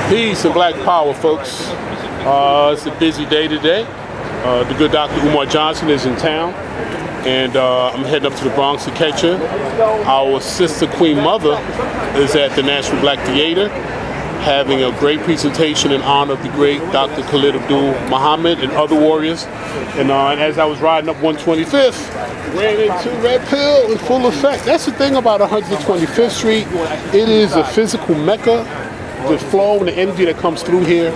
Peace and black power, folks. It's a busy day today. The good Dr. Umar Johnson is in town, and I'm heading up to the Bronx to catch her. Our sister Queen Mother is at the National Black Theater, having a great presentation in honor of the great Dr. Khalid Abdul Muhammad and other warriors. And as I was riding up 125th, ran into Red Pill in full effect. That's the thing about 125th Street. It is a physical mecca. The flow and the energy that comes through here,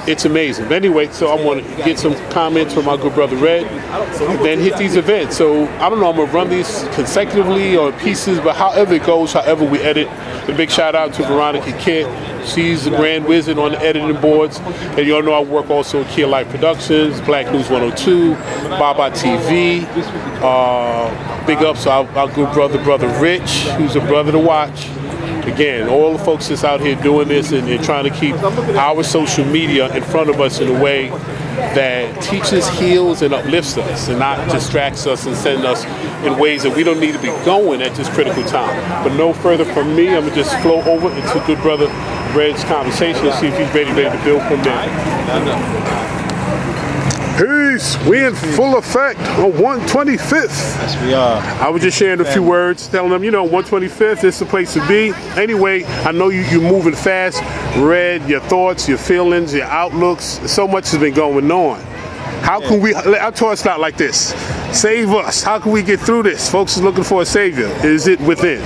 it's amazing. But anyway, so I want to get some comments from my good brother Red, and then hit these events. So I don't know, I'm going to run these consecutively or pieces, but however it goes, however we edit. A big shout out to Veronica Kent. She's the grand wizard on the editing boards. And you all know I work also at Kia Light Productions, Black News 102, Baba TV. Big ups to our good brother Rich, who's a brother to watch. Again, all the folks that's out here doing this and trying to keep our social media in front of us in a way that teaches, heals, and uplifts us, and not distracts us and sends us in ways that we don't need to be going at this critical time. But no further from me, I'm going to just flow over into good brother Red's conversation and see if he's ready to build from there. Peace! We in full effect on 125th. Yes, we are. I was just sharing a few words, telling them, 125th is the place to be. Anyway, I know you're moving fast. Red, your thoughts, your feelings, your outlooks. So much has been going on. How can we, I'll tell us not like this. Save us. How can we get through this? Folks are looking for a savior. Is it within?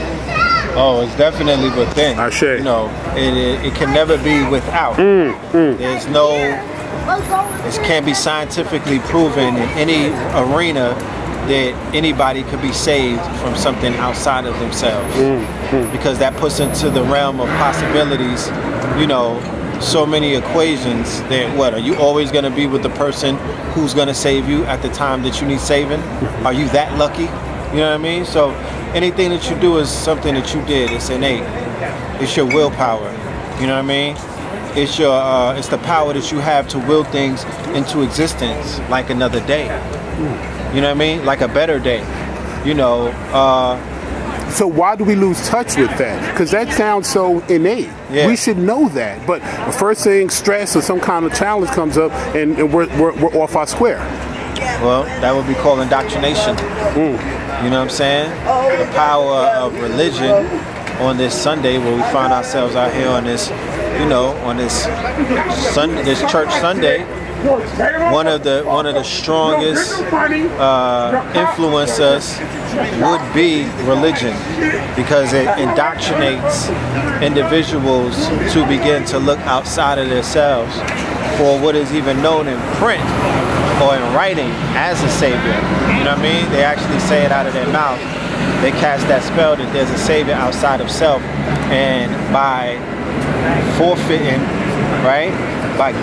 Oh, it's definitely within. It can never be without. There's no... This can't be scientifically proven in any arena that anybody could be saved from something outside of themselves. Because that puts into the realm of possibilities, so many equations that are you always going to be with the person who's going to save you at the time that you need saving? Are you that lucky? You know what I mean? So anything that you do is something that you did. It's innate. It's your willpower. You know what I mean? It's your it's the power that you have to will things into existence, like another day. You know what I mean? Like a better day. So why do we lose touch with that? Because that sounds so innate. Yeah. We should know that. But the first thing, stress or some kind of challenge comes up, and we're off our square. Well, that would be called indoctrination. You know what I'm saying? The power of religion on this Sunday, where we find ourselves out here on this, on this Sunday, this church Sunday, one of the strongest influencers would be religion, because it indoctrinates individuals to begin to look outside of themselves for what is even known in print or in writing as a savior. You know what I mean? They actually say it out of their mouth. They cast that spell that there's a savior outside of self, and by forfeiting, right, by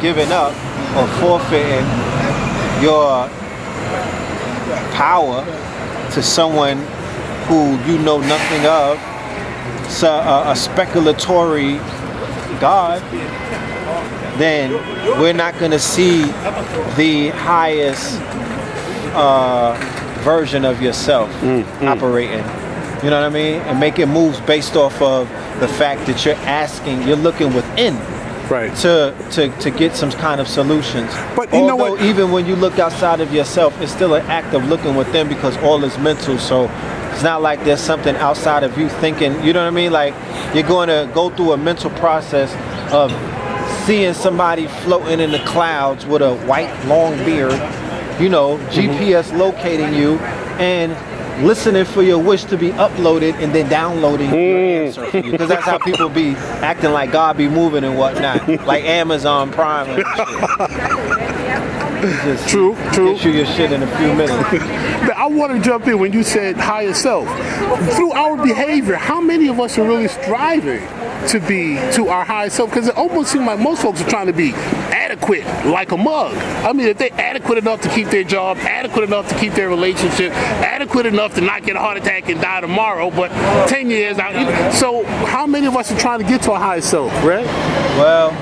giving up or forfeiting your power to someone who you know nothing of, a speculatory God, then we're not going to see the highest version of yourself operating. You know what I mean? And making moves based off of the fact that you're looking within, right, to get some kind of solutions. But you know what? Even when you look outside of yourself, it's still an act of looking within, because all is mental. So it's not like there's something outside of you thinking. You know what I mean? Like, you're going to go through a mental process of seeing somebody floating in the clouds with a white long beard, GPS locating you and listening for your wish to be uploaded and then downloading your answer for you. Because that's how people be acting like God be moving and whatnot, like Amazon Prime and shit. True. Get you your shit in a few minutes. I want to jump in when you said higher self. Through our behavior, how many of us are really striving to be to our higher self? Because it almost seems like most folks are trying to be adequate, like a mug. I mean, if they're adequate enough to keep their job, adequate enough to keep their relationship, adequate enough to not get a heart attack and die tomorrow, but 10 years out. So how many of us are trying to get to a higher self, right? Well,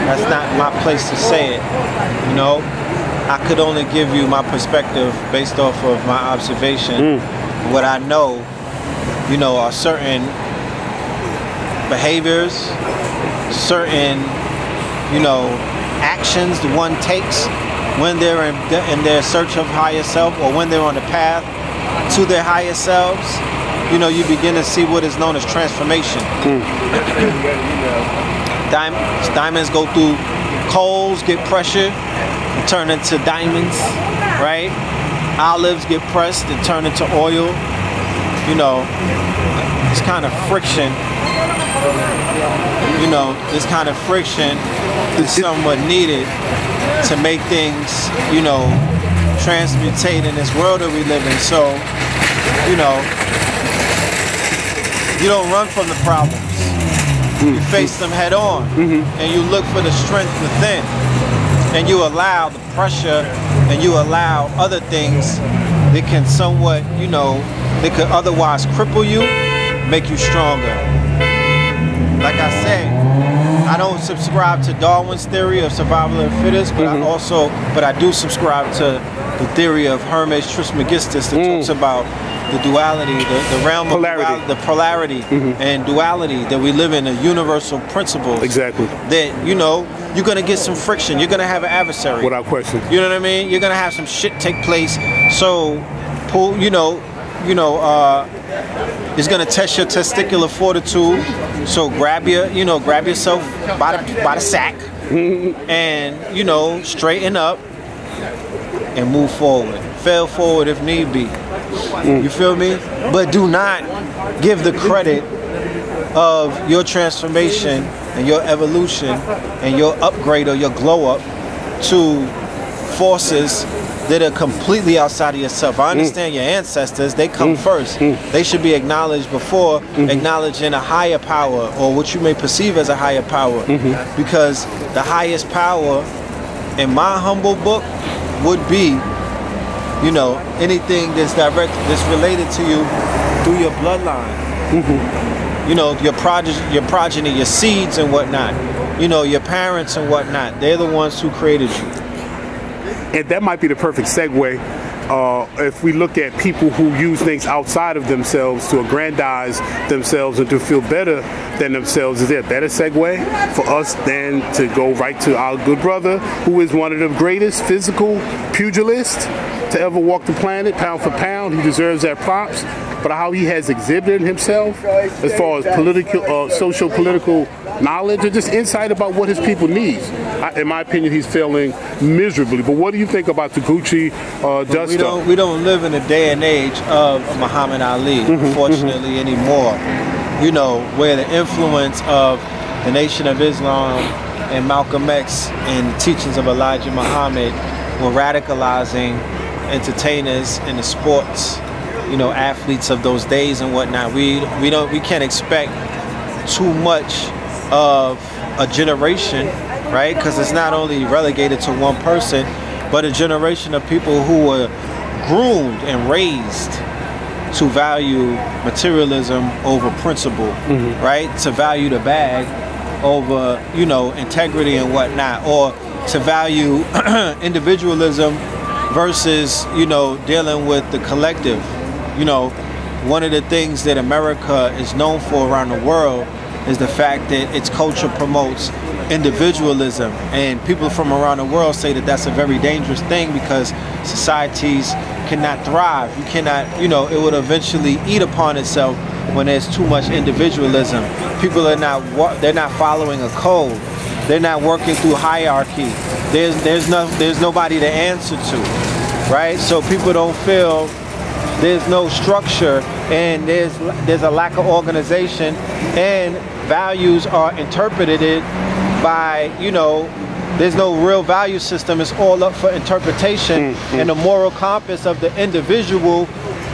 that's not my place to say it. I could only give you my perspective based off of my observation. What I know, are certain behaviors, certain, you know, actions the one takes when they're in their search of higher self, or when they're on the path to their higher selves, you know, you begin to see what is known as transformation. Diamonds go through coals, get pressure, and turn into diamonds, right? Olives get pressed and turn into oil. You know, this kind of friction, you know, this kind of friction is somewhat needed to make things, you know, transmutate in this world that we live in. So, you know, you don't run from the problems. You face them head on, and you look for the strength within, and you allow the pressure, and you allow other things that can somewhat, you know, that could otherwise cripple you, make you stronger. Like I said, I don't subscribe to Darwin's theory of survival of the fittest, but I do subscribe to the theory of Hermes Trismegistus that talks about the duality, the realm polarity. of duality, the polarity and duality, that we live in, a universal principle. Exactly. That, you know, you're gonna get some friction. You're gonna have an adversary. Without question. You know what I mean? You're gonna have some shit take place. So, it's gonna test your testicular fortitude. So grab yourself by the sack, and, you know, straighten up and move forward. Fail forward if need be. You feel me? But do not give the credit of your transformation and your evolution and your upgrade or your glow up to forces that are completely outside of yourself. I understand your ancestors, they come first. They should be acknowledged before acknowledging a higher power, or what you may perceive as a higher power. Because the highest power, in my humble book, would be, you know, anything that's related to you through your bloodline. You know, your progeny, your seeds and whatnot. You know, your parents and whatnot. They're the ones who created you. And that might be the perfect segue. If we look at people who use things outside of themselves to aggrandize themselves and to feel better than themselves, is there a better segue for us than to go right to our good brother, who is one of the greatest physical pugilists to ever walk the planet, pound for pound? He deserves that props. But how he has exhibited himself as far as political, social-political knowledge, and just insight about what his people need. In my opinion, he's failing miserably. But what do you think about the Gucci dust up? We don't live in a day and age of Muhammad Ali, unfortunately, anymore. You know, where the influence of the Nation of Islam and Malcolm X and the teachings of Elijah Muhammad were radicalizing entertainers in the sports, you know, athletes of those days and whatnot. We can't expect too much of a generation, right? Because it's not only relegated to one person, but a generation of people who were groomed and raised to value materialism over principle, right? To value the bag over, you know, integrity and whatnot, or to value individualism versus, you know, dealing with the collective. You know, one of the things that America is known for around the world is the fact that its culture promotes individualism, and people from around the world say that that's a very dangerous thing, because societies cannot thrive. You cannot, you know, it would eventually eat upon itself when there's too much individualism. People are not following a code. They're not working through hierarchy. There's nobody to answer to, right? So people don't feel there's no structure, and there's a lack of organization, and values are interpreted by, you know, there's no real value system. It's all up for interpretation, and the moral compass of the individual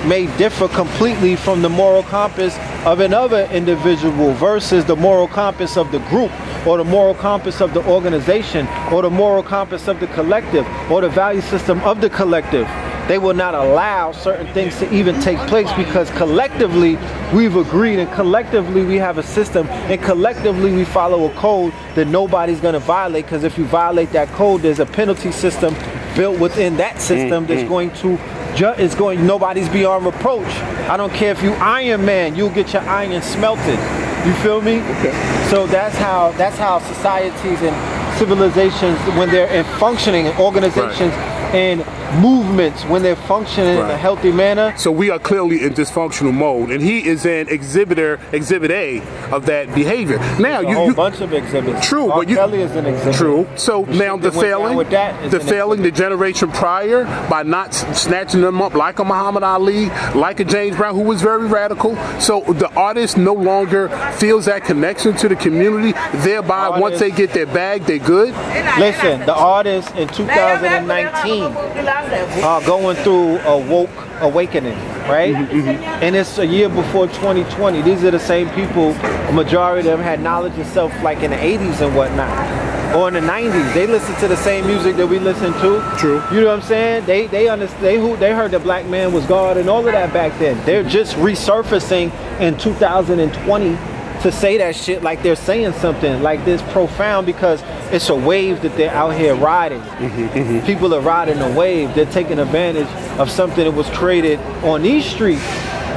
may differ completely from the moral compass of another individual versus the moral compass of the group, or the moral compass of the organization, or the moral compass of the collective, or the value system of the collective. They will not allow certain things to even take place, because collectively we've agreed, and collectively we have a system, and collectively we follow a code that nobody's going to violate, because if you violate that code, there's a penalty system built within that system that's going to nobody's beyond reproach. I don't care if you Iron Man, you'll get your iron smelted. You feel me? Okay. So that's how societies and civilizations, when they're in functioning, and organizations and movements, when they're functioning in a healthy manner. So we are clearly in dysfunctional mode, and he is an exhibit A of that behavior. Now a whole bunch of exhibits. True, but Kelly is an exhibit. True. So now the failing the generation prior by not snatching them up like a Muhammad Ali, like a James Brown, who was very radical. So the artist no longer feels that connection to the community. Thereby, once they get their bag, they're good. Listen, the artists in 2019 are going through a woke awakening, right? And it's a year before 2020. These are the same people, a majority of them had knowledge of self like in the 80s and whatnot, or in the 90s. They listen to the same music that we listen to. True. You know what I'm saying? They understand, they heard that black man was God and all of that back then. They're just resurfacing in 2020 to say that shit like they're saying something like this profound, because it's a wave that they're out here riding. People are riding a wave. They're taking advantage of something that was created on these streets,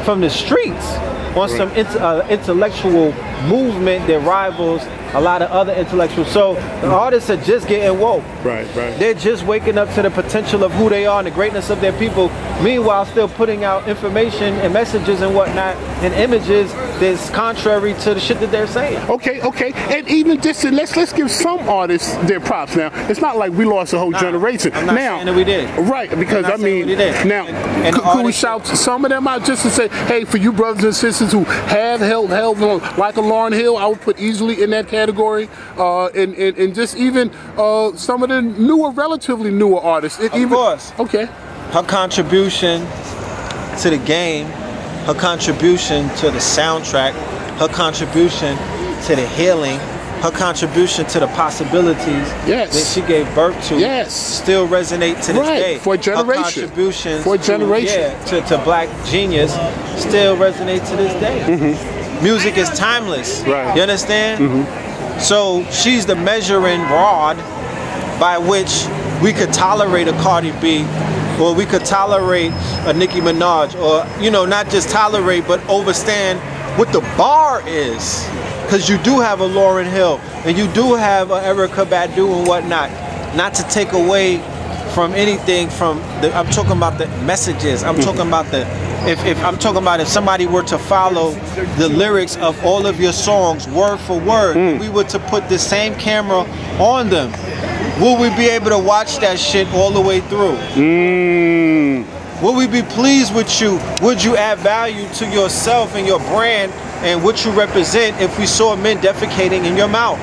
from the streets, on some intellectual movement that rivals a lot of other intellectuals. So the artists are just getting woke. Right. They're just waking up to the potential of who they are and the greatness of their people, meanwhile still putting out information and messages and whatnot and images that's contrary to the shit that they're saying. Okay. And even just let's give some artists their props. Now it's not like we lost a whole generation. I'm not saying that we did. Right, because I mean, now could we shout some of them out just to say, hey, for you brothers and sisters who have held on, like a Lauryn Hill, I would put easily in that category, and just even some of the newer, relatively newer artists. Of course. Okay. Her contribution to the game, her contribution to the soundtrack, her contribution to the healing, her contribution to the possibilities that she gave birth to, still resonate to this day. For a generation. Her contributions for a generation. to black genius still resonate to this day. Music is timeless. Right. You understand? So she's the measuring rod by which we could tolerate a Cardi B, or we could tolerate a Nicki Minaj, or, you know, not just tolerate, but overstand what the bar is. Because you do have a Lauryn Hill, and you do have a Erykah Badu and whatnot. Not to take away from anything from the, I'm talking about the messages. I'm talking about the, if somebody were to follow the lyrics of all of your songs word for word, we were to put the same camera on them, will we be able to watch that shit all the way through? Will we be pleased with you? Would you add value to yourself and your brand and what you represent if we saw men defecating in your mouth?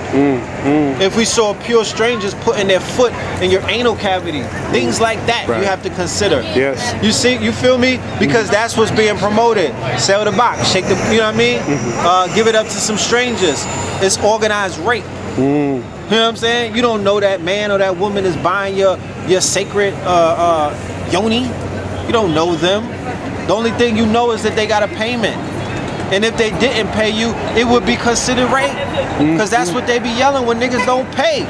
If we saw pure strangers putting their foot in your anal cavity? Things like that you have to consider. Yes. You see, you feel me? Because that's what's being promoted. Sell the box, shake the, you know what I mean? Give it up to some strangers. It's organized rape. You know what I'm saying? You don't know that man or that woman is buying your sacred yoni. You don't know them. The only thing you know is that they got a payment. And if they didn't pay you, it would be considered rape. Because that's what they be yelling when niggas don't pay.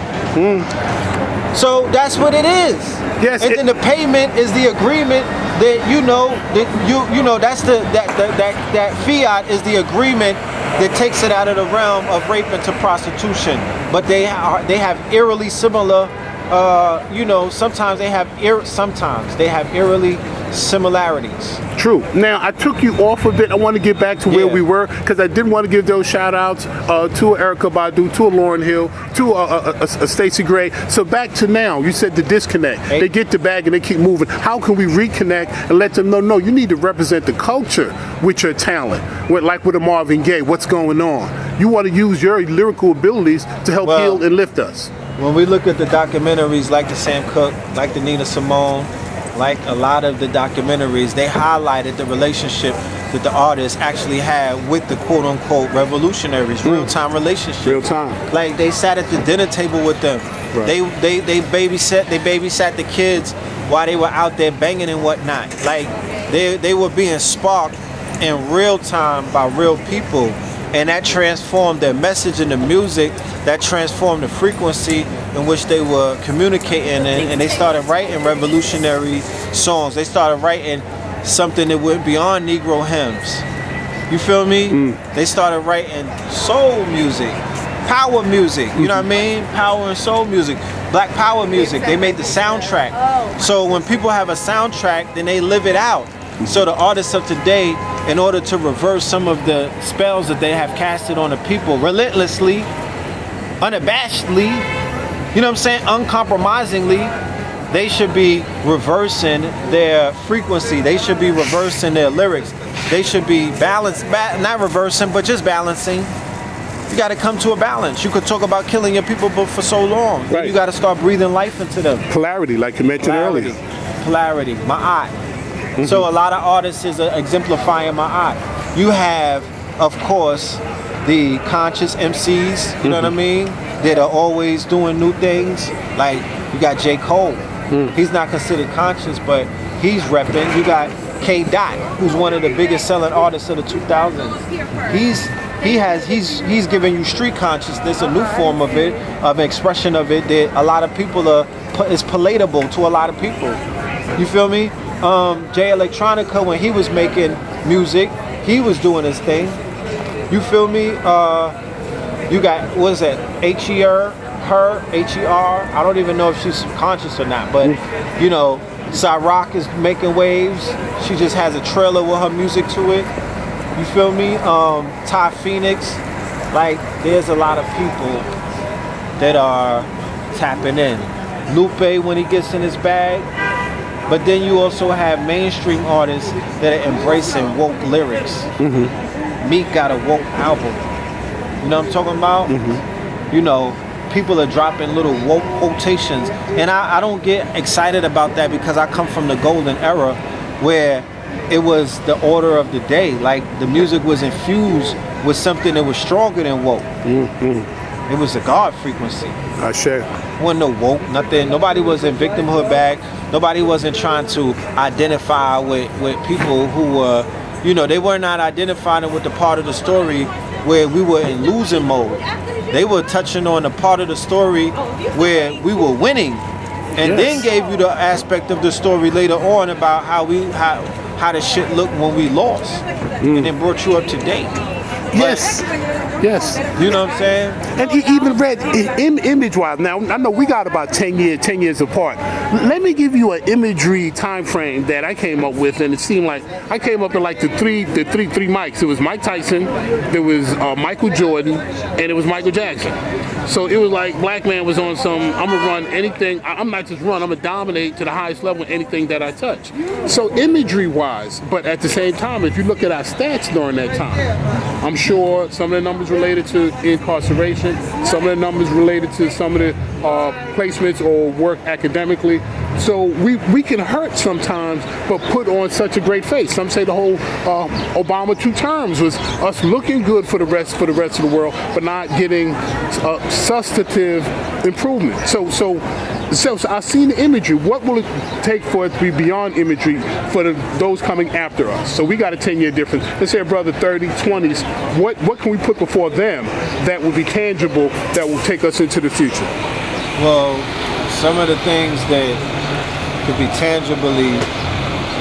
So that's what it is. Yes. And then the payment is the agreement that that's that fiat is the agreement that takes it out of the realm of rape into prostitution. But they have eerily similar. Sometimes they have eerily similarities. True. Now, I took you off of it. I want to get back to where we were, because I did want to give those shout outs to Erykah Badu, to a Lauryn Hill, to a Stacey Gray. So back to now, you said the disconnect. They get the bag and they keep moving. How can we reconnect and let them know, no, you need to represent the culture with your talent, like with a Marvin Gaye, what's going on? You want to use your lyrical abilities to help heal and lift us. When we look at the documentaries like the Sam Cooke, like the Nina Simone, like a lot of the documentaries, they highlighted the relationship that the artists actually had with the quote-unquote revolutionaries, real-time relationship. Real time. Like they sat at the dinner table with them. Right. They babysat the kids while they were out there banging and whatnot. Like they were being sparked in real time by real people. And that transformed their message and the music, that transformed the frequency in which they were communicating, and they started writing revolutionary songs. They started writing something that went beyond Negro hymns. You feel me? They started writing soul music, power music, you know what I mean? Power and soul music, black power music. They made the soundtrack. So when people have a soundtrack, then they live it out. So the artists of today, in order to reverse some of the spells that they have casted on the people relentlessly, unabashedly, you know what I'm saying, uncompromisingly, they should be reversing their frequency. They should be reversing their lyrics. They should be balanced, not reversing, but just balancing. You got to come to a balance. You could talk about killing your people for so long. Right. You got to start breathing life into them. Polarity, like you mentioned earlier. Polarity, ma'at. So a lot of artists is exemplifying ma'at. You have, of course, the conscious MCs, you know what I mean? That are always doing new things. Like, you got J. Cole. He's not considered conscious, but he's repping. You got K. Dot, who's one of the biggest selling artists of the 2000s. He's giving you street consciousness, a new form of it, of expression of it that a lot of people is palatable to a lot of people. You feel me? Jay Electronica, when he was making music, he was doing his thing. You feel me? You got, what is that? H-E-R. I don't even know if she's conscious or not, but you know, Cyrock is making waves. She just has a trailer with her music to it. You feel me? Ty Phoenix. Like, there's a lot of people that are tapping in. Lupe, when he gets in his bag. But then you also have mainstream artists that are embracing woke lyrics. Meek got a woke album. You know what I'm talking about? You know, people are dropping little woke quotations. And I don't get excited about that because I come from the golden era where it was the order of the day. Like, the music was infused with something that was stronger than woke. It was a God frequency. I share. Wasn't no woke, nothing. Nobody was in victimhood bag. Nobody wasn't trying to identify with people who were, you know, they were not identifying with the part of the story where we were in losing mode. They were touching on the part of the story where we were winning, and then gave you the aspect of the story later on about how the shit looked when we lost, and then brought you up to date. Yes. You know what I'm saying? And he even read image-wise. Now, I know we got about 10 years apart. Let me give you an imagery time frame that I came up with, and it seemed like I came up with like the three mics. It was Mike Tyson, there was Michael Jordan, and it was Michael Jackson. So it was like Black Man was on some, I'm gonna run anything, I'm not just run, I'm gonna dominate to the highest level in anything that I touch. So imagery-wise, but at the same time, if you look at our stats during that time, I'm sure some of the numbers related to incarceration, some of the numbers related to some of the placements or work academically. So we can hurt sometimes, but put on such a great face. Some say the whole Obama 2 terms was us looking good for the rest of the world, but not getting substantive improvement. So I've seen the imagery. What will it take for it to be beyond imagery for those coming after us? So we got a 10-year difference. Let's say a brother 30s, 20s. What can we put before them that will be tangible, that will take us into the future? Well, some of the things that could be tangibly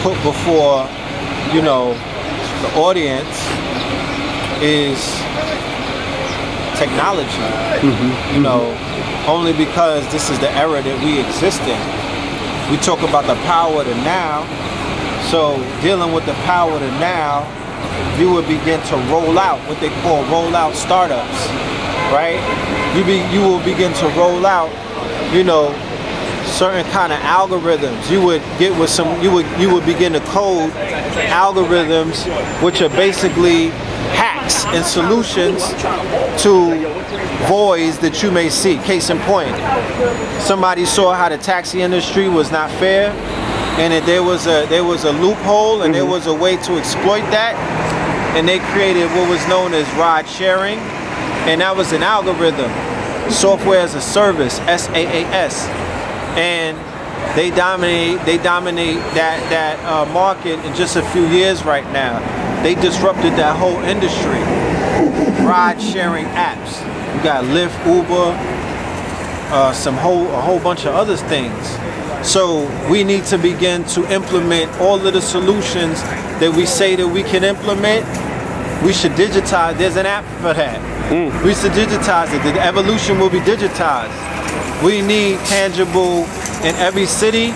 put before, you know, the audience is technology. You know, only because this is the era that we exist in. We talk about the power of the now. So dealing with the power of the now, you will begin to roll out what they call rollout startups, right? You will begin to roll out, you know, certain kind of algorithms. You would get with some, you would begin to code algorithms which are basically hacks and solutions to voids that you may see. Case in point, somebody saw how the taxi industry was not fair, and that there was a loophole, and there was a way to exploit that, and they created what was known as ride sharing, and that was an algorithm, software as a service, SaaS, and they dominate that market in just a few years right now. They disrupted that whole industry. Ride sharing apps. You got Lyft, Uber, a whole bunch of other things. So we need to begin to implement all of the solutions that we say that we can implement We should digitize. There's an app for that. We should digitize it. The evolution will be digitized. We need tangible in every city.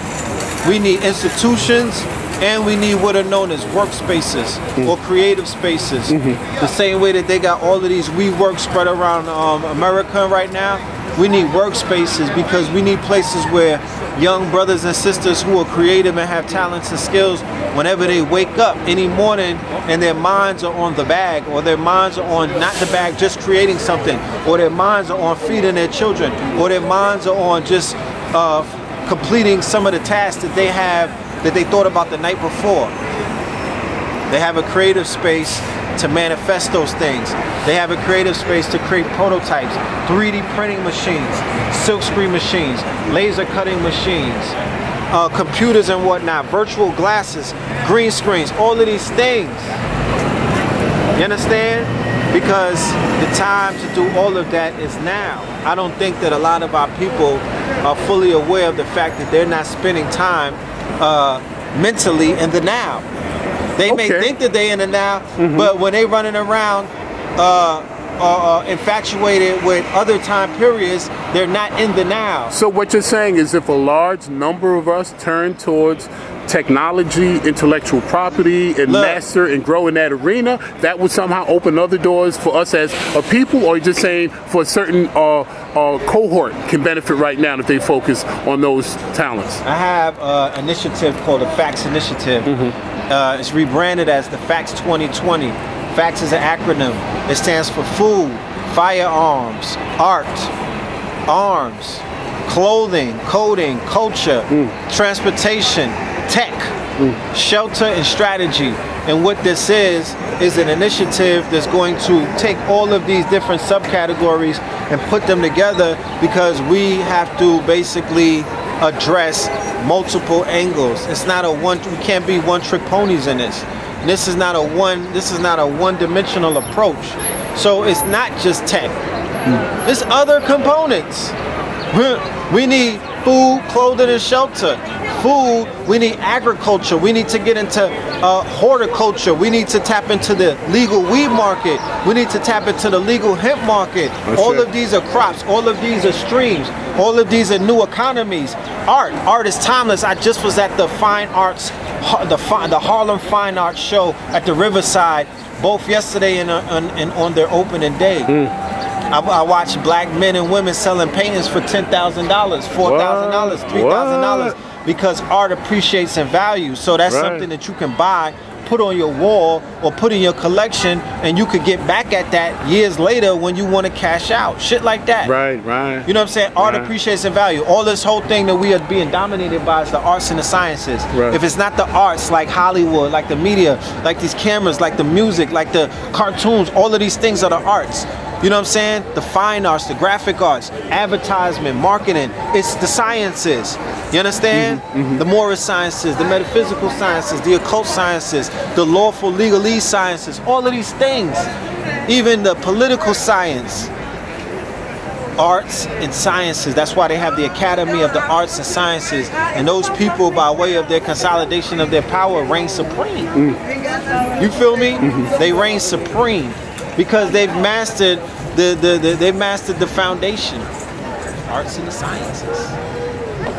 We need institutions, and we need what are known as workspaces or creative spaces. The same way that they got all of these WeWork spread around America right now. We need workspaces because we need places where young brothers and sisters who are creative and have talents and skills, whenever they wake up any morning and their minds are on the bag, or their minds are on not the bag, just creating something, or their minds are on feeding their children, or their minds are on just completing some of the tasks that they have that they thought about the night before. They have a creative space to manifest those things. They have a creative space to create prototypes, 3D printing machines, silkscreen machines, laser cutting machines, computers and whatnot, virtual glasses, green screens, all of these things. You understand? Because the time to do all of that is now. I don't think that a lot of our people are fully aware of the fact that they're not spending time mentally in the now. They may think that they're in the now, but when they're running around infatuated with other time periods, they're not in the now. So what you're saying is if a large number of us turn towards technology, intellectual property, and master and grow in that arena, that would somehow open other doors for us as a people, or just saying for a certain cohort can benefit right now if they focus on those talents? I have an initiative called the FACTS Initiative. It's rebranded as the FACTS 2020. FACTS is an acronym. It stands for food, firearms, art, arms, clothing, coding, culture, transportation, tech, shelter, and strategy. And what this is an initiative that's going to take all of these different subcategories and put them together, because we have to basically address multiple angles. It's not a we can't be one-trick ponies in this. This is not a one-dimensional approach. So it's not just tech. There's other components. We need food, clothing, and shelter. Food, we need agriculture. We need to get into horticulture. We need to tap into the legal weed market. We need to tap into the legal hemp market. All of these are crops. All of these are streams. All of these are new economies. Art is timeless. I just was at the Fine Arts, the Harlem Fine Arts show at the Riverside, both yesterday and on their opening day. I watched black men and women selling paintings for $10,000, $4,000, $3,000, because art appreciates in value. So that's something that you can buy, put on your wall, or put in your collection, and you could get back at that years later when you want to cash out. Shit like that. Right. You know what I'm saying? Art appreciates in value. All this whole thing that we are being dominated by is the arts and the sciences. If it's not the arts, like Hollywood, like the media, like these cameras, like the music, like the cartoons, all of these things are the arts. You know what I'm saying? The fine arts, the graphic arts, advertisement, marketing, it's the sciences. You understand? The moral sciences, the metaphysical sciences, the occult sciences, the lawful legalese sciences, all of these things. Even the political science, arts and sciences. That's why they have the Academy of the Arts and Sciences. And those people, by way of their consolidation of their power, reign supreme. You feel me? They reign supreme because they've mastered the foundation, arts and the sciences.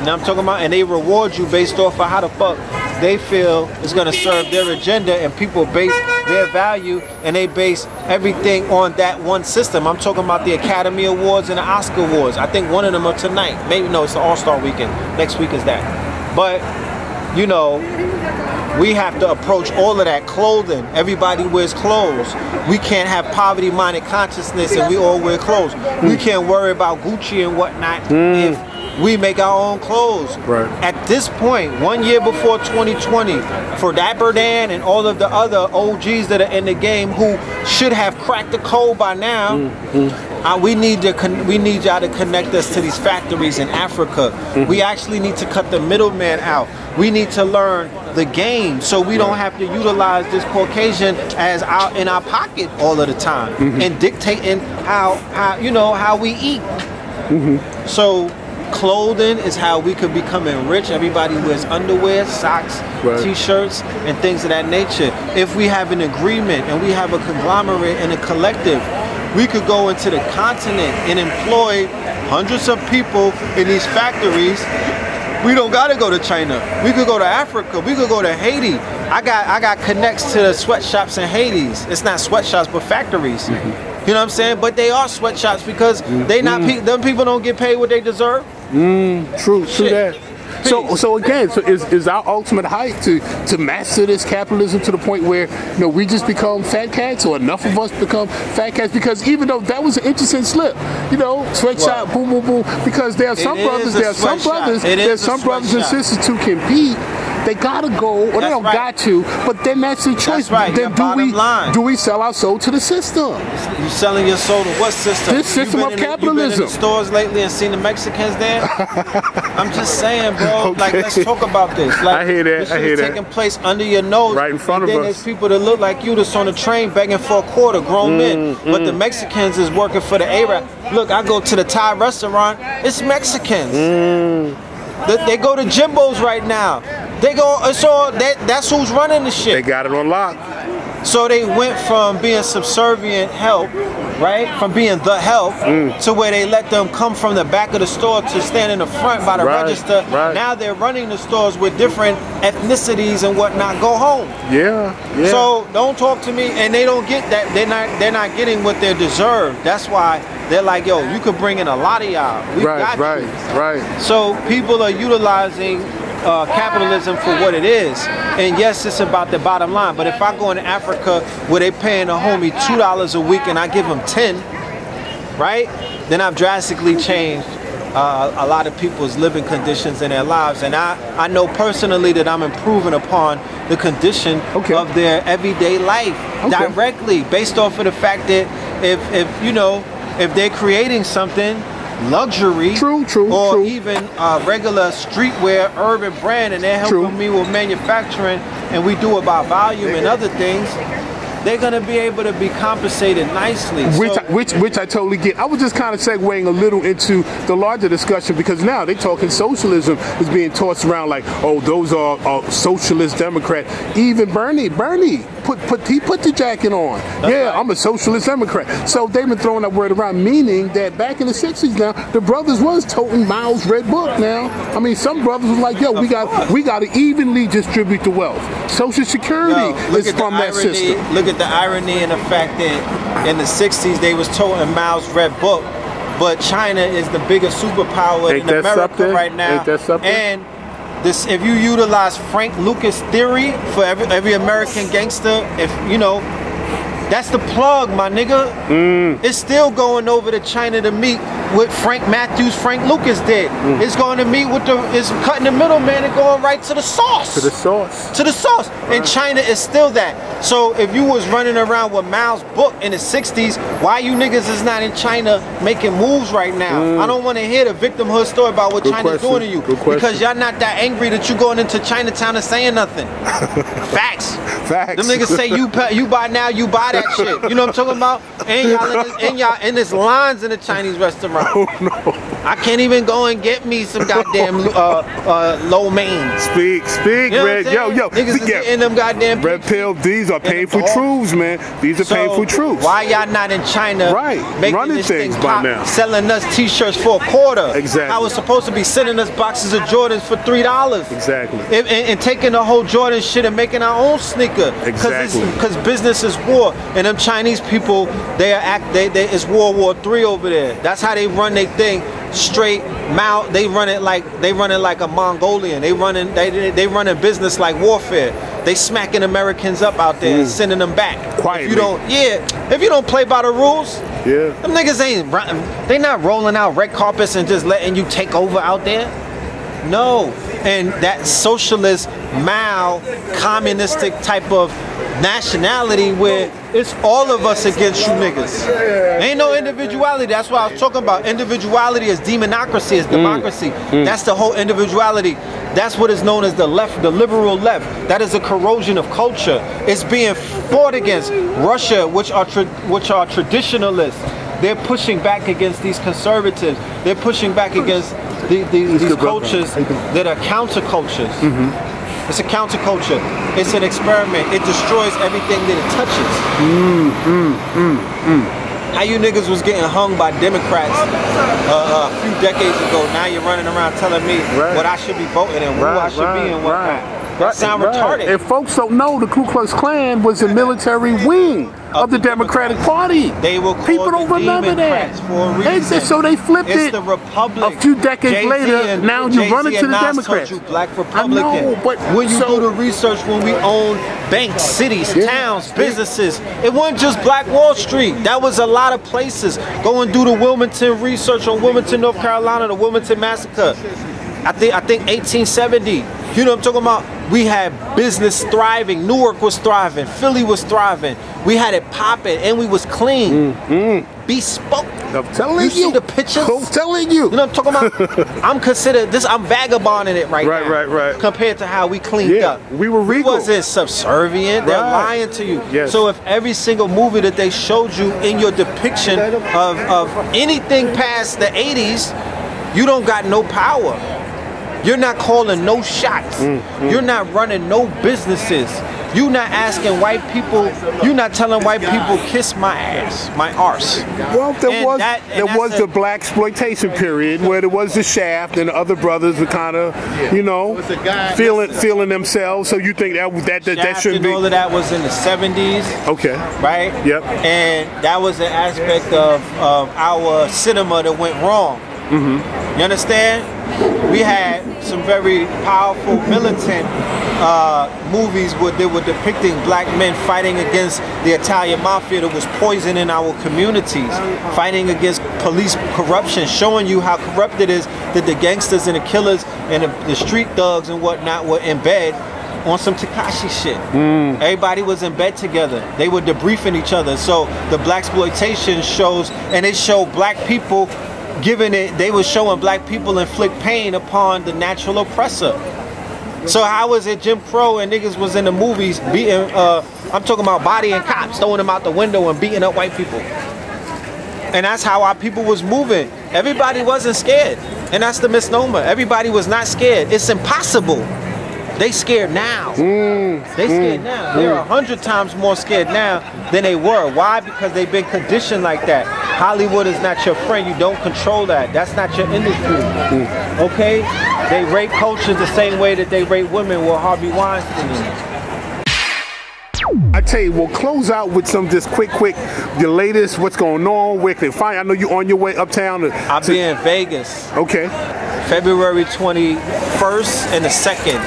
Now I'm talking about, and they reward you based off of how the fuck they feel is going to serve their agenda, and people base their value and they base everything on that one system. I'm talking about the Academy Awards and the Oscar Awards. I think one of them are tonight. Maybe no, it's the All-Star Weekend. Next week is that. But you know, we have to approach all of that. Clothing, everybody wears clothes. We can't have poverty-minded consciousness and we all wear clothes. We can't worry about Gucci and whatnot if we make our own clothes. At this point, 1 year before 2020, for Dapper Dan and all of the other OGs that are in the game who should have cracked the code by now, we need y'all to connect us to these factories in Africa. We actually need to cut the middleman out. We need to learn the game so we don't have to utilize this Caucasian as in our pocket all of the time and dictating how we eat. So Clothing is how we could become rich. Everybody wears underwear, socks, t-shirts, and things of that nature. If we have an agreement and we have a conglomerate and a collective, we could go into the continent and employ hundreds of people in these factories. We don't gotta go to China. We could go to Africa. We could go to Haiti. I got connects to the sweatshops in Haiti. It's not sweatshops, but factories. You know what I'm saying? But they are sweatshops because they not them people don't get paid what they deserve. True that. So again, is our ultimate height to master this capitalism to the point where, you know, we just become fat cats, or enough of us become fat cats? Because even though that was an interesting slip, you know, sweatshop, boom, boom, boom. Because there are some brothers, and sisters who compete. They gotta go, or they don't got to, but then that's the choice. Then do we sell our soul to the system? You selling your soul to what system? This system of capitalism. You been in the stores lately and seen the Mexicans there? I'm just saying, bro. Okay. Like, let's talk about this. Like, I hear that. This is taking place under your nose, right in front of us. Then there's people that look like you that's on the train begging for a quarter, grown men. But the Mexicans is working for the Arab. Look, I go to the Thai restaurant. It's Mexicans. They go to Jimbo's right now. They go, so that's who's running the shit. They got it on lock. So they went from being subservient help, right? From being the help to where they let them come from the back of the store to stand in the front by the register. Now they're running the stores with different ethnicities and whatnot. Go home. Yeah. So don't talk to me, and they don't get that. They're not getting what they deserve. That's why they're like, yo, you could bring in a lot of y'all. We got you. Right. So people are utilizing capitalism for what it is, and yes, it's about the bottom line. But if I go into Africa where they paying a homie $2 a week and I give him 10, right, then I've drastically changed a lot of people's living conditions in their lives, and I know personally that I'm improving upon the condition of their everyday life directly, based off of the fact that if they're creating something luxury, or even regular streetwear, urban brand, and they're helping me with manufacturing, and we do about volume and other things, they're gonna be able to be compensated nicely. Which I totally get. I was just kind of segueing a little into the larger discussion, because now they're talking socialism is being tossed around like, oh, those are socialist Democrat. Even Bernie put the jacket on. I'm a socialist Democrat. So they've been throwing that word around, meaning that back in the 60s now, the brothers was toting Mao's red book. Now, I mean, some brothers was like, yo, we got to evenly distribute the wealth. Social Security is from that system. Look at the irony in the fact that in the 60s they was toting Mao's red book, but China is the biggest superpower in America right now. Ain't that something? And this, if you utilize Frank Lucas theory for every American gangster, if you know, that's the plug, my nigga. It's still going over to China to meet what Frank Lucas did. It's going to meet with it's cutting the middleman and going right to the sauce. To the sauce. And China is still that. So if you was running around with Mao's book in the 60s, why you niggas is not in China making moves right now? I don't want to hear the victimhood story about what China's doing to you. Because y'all not that angry that you going into Chinatown and saying nothing. Facts. Them niggas say you buy now, you buy that shit. You know what I'm talking about? And y'all in this lines in the Chinese restaurant. Oh no. I can't even go and get me some goddamn low main. Speak, you know Red. Yo. Niggas is getting them goddamn Red Pill, these are painful truths, man. These are painful truths. Why y'all not in China running this things thing by now? Selling us t-shirts for a quarter. Exactly. I was supposed to be sending us boxes of Jordans for $3. Exactly. And taking the whole Jordan shit and making our own sneaker. Exactly. Because business is war. And them Chinese people, it's World War III over there. That's how they run their thing. Straight Mao, they run it like a Mongolian. They running business like warfare. They smacking Americans up out there and sending them back. Quietly. If you don't play by the rules, them niggas they not rolling out red carpets and just letting you take over out there. No. And that socialist Mao communistic type of nationality where it's all of us against you niggas. Ain't no individuality. That's what I was talking about. Individuality is demonocracy, is democracy. That's the whole individuality. That's what is known as the left, the liberal left. That is a corrosion of culture. It's being fought against. Russia, which are traditionalists. they're pushing back against these conservatives. They're pushing back against these cultures that are countercultures. It's a counterculture. It's an experiment. It destroys everything that it touches. How you niggas was getting hung by Democrats a few decades ago, now you're running around telling me what I should be voting and who I should be and what not. That sound retarded. And folks don't know the Ku Klux Klan was the military wing of the Democratic Party. They will call people don't remember that. For a reason. So they flipped it's it the Republic. A few decades later. Now you run into the Democrats. You black Republican. I know, but when you do the research, when we own banks, cities, towns, businesses, it wasn't just Black Wall Street. That was a lot of places. Go and do the Wilmington research on Wilmington, North Carolina, the Wilmington massacre. I think 1870. You know what I'm talking about? We had business thriving. Newark was thriving. Philly was thriving. We had it popping, and we was clean. Bespoke. I'm telling you. See the pictures? I'm telling you. You know what I'm talking about? I'm considered this. I'm vagabonding it now. Right. Compared to how we cleaned up. We were regal. We wasn't subservient. They're lying to you. Yes. So if every single movie that they showed you in your depiction of anything past the 80s, you don't got no power. You're not calling no shots. You're not running no businesses. You're not asking white people. You're not telling white people kiss my ass, my arse. Well, there was the Blaxploitation period where there was the Shaft and the other brothers were kind of, you know, feeling themselves. So you think that shouldn't be? All of that was in the 70s. Okay. Right. Yep. And that was an aspect of our cinema that went wrong. You understand? We had some very powerful militant movies where they were depicting black men fighting against the Italian mafia that was poisoning our communities, fighting against police corruption, showing you how corrupt it is that the gangsters and the killers and the street thugs and whatnot were in bed on some Tekashi shit. Everybody was in bed together. They were debriefing each other. So the Blaxploitation shows, and it showed black people they were showing black people inflict pain upon the natural oppressor. So how was it Jim Crow and niggas was in the movies beating, I'm talking about bodying cops, throwing them out the window and beating up white people. And that's how our people was moving. Everybody wasn't scared. And that's the misnomer. Everybody was not scared. It's impossible. They scared now. They scared now. They're 100 times more scared now than they were. Why? Because they've been conditioned like that. Hollywood is not your friend. You don't control that. That's not your industry. Okay? They rape culture the same way that they rape women with Harvey Weinstein. I tell you, we'll close out with some just quick, the latest, what's going on, where can find. I know you're on your way uptown. I'll be in Vegas. Okay. February 21st and the 2nd,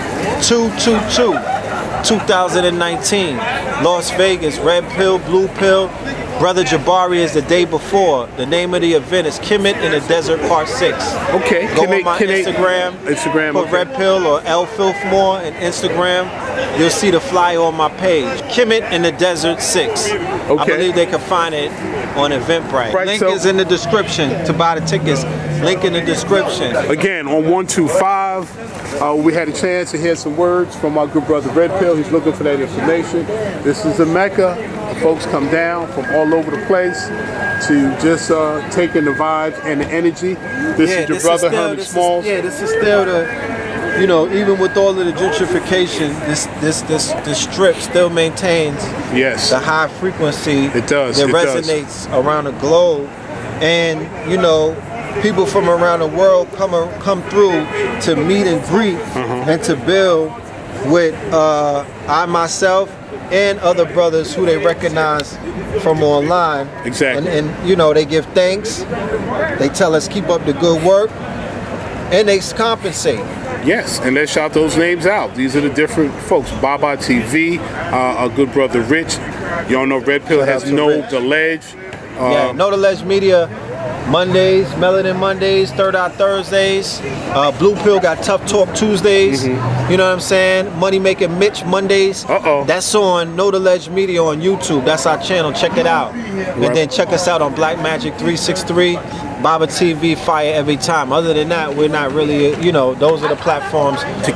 2019. Las Vegas, red pill, blue pill. Brother Jabari is the day before. The name of the event is Kimmit in the Desert Part 6. Okay. Go on my Instagram, put Red Pill or L Filthmore in Instagram. You'll see the flyer on my page. Kimmit in the Desert 6. Okay. I believe they can find it on Eventbrite. Link is in the description to buy the tickets. Link in the description. Again, on 125, we had a chance to hear some words from our good brother Red Pill. He's looking for that information. This is the Mecca. Folks come down from all over the place to just take in the vibes and the energy. This is your brother Herman Smalls. This is still the, you know, even with all of the gentrification, this strip still maintains the high frequency that resonates around the globe. And, you know, people from around the world come through to meet and greet and to build with I myself and other brothers who they recognize from online. Exactly. And you know, they give thanks. They tell us keep up the good work, and they compensate. Yes, and let's shout those names out. These are the different folks. Baba TV, our good brother Rich. Y'all know Red Pill has Know the Ledge. Know the Ledge Media. Mondays, Melanin Mondays, Third Eye Thursdays. Blue Pill got Tough Talk Tuesdays. You know what I'm saying? Money Making Mitch Mondays. That's on Know the Ledge Media on YouTube. That's our channel. Check it out. And then check us out on Black Magic 363. Baba TV, fire every time. Other than that, we're not really, you know, those are the platforms to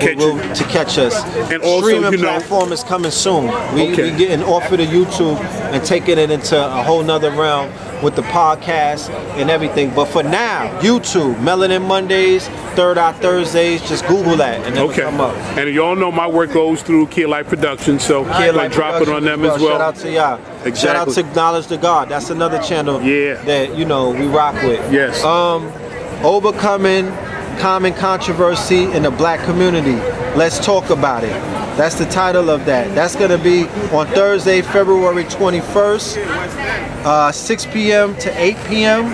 catch us. And also, streaming platform is coming soon. We getting off of the YouTube and taking it into a whole nother realm with the podcast and everything. But for now, YouTube, Melanin Mondays, Third Eye Thursdays, just Google that and it'll come up. And you all know my work goes through Kid Light Productions, so drop it on them as well. Shout out to y'all. Exactly. Shout out to Knowledge to God. That's another channel that, you know, we rock with. Yes. Overcoming common controversy in the black community. Let's talk about it. That's the title of that. That's going to be on Thursday, February 21st, 6 p.m. to 8 p.m.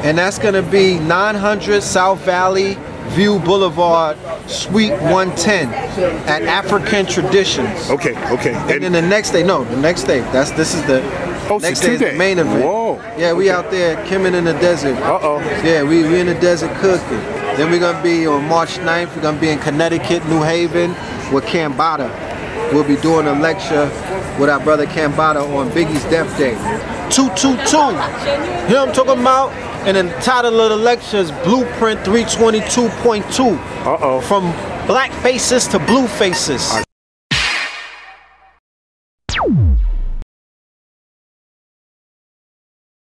And that's going to be 900 South Valley View Boulevard, Suite 110 at African Traditions. Okay. And then the next day, this is the next day is the main event. Whoa. Yeah, we out there kimming in the desert. Yeah, we in the desert cooking. Then we're gonna be on March 9th, we're gonna be in Connecticut, New Haven with Cambada. We'll be doing a lecture with our brother Cambada on Biggie's Death Day. 222. You know what I'm talking about? And then the title of the lecture is Blueprint 322.2. From black faces to blue faces.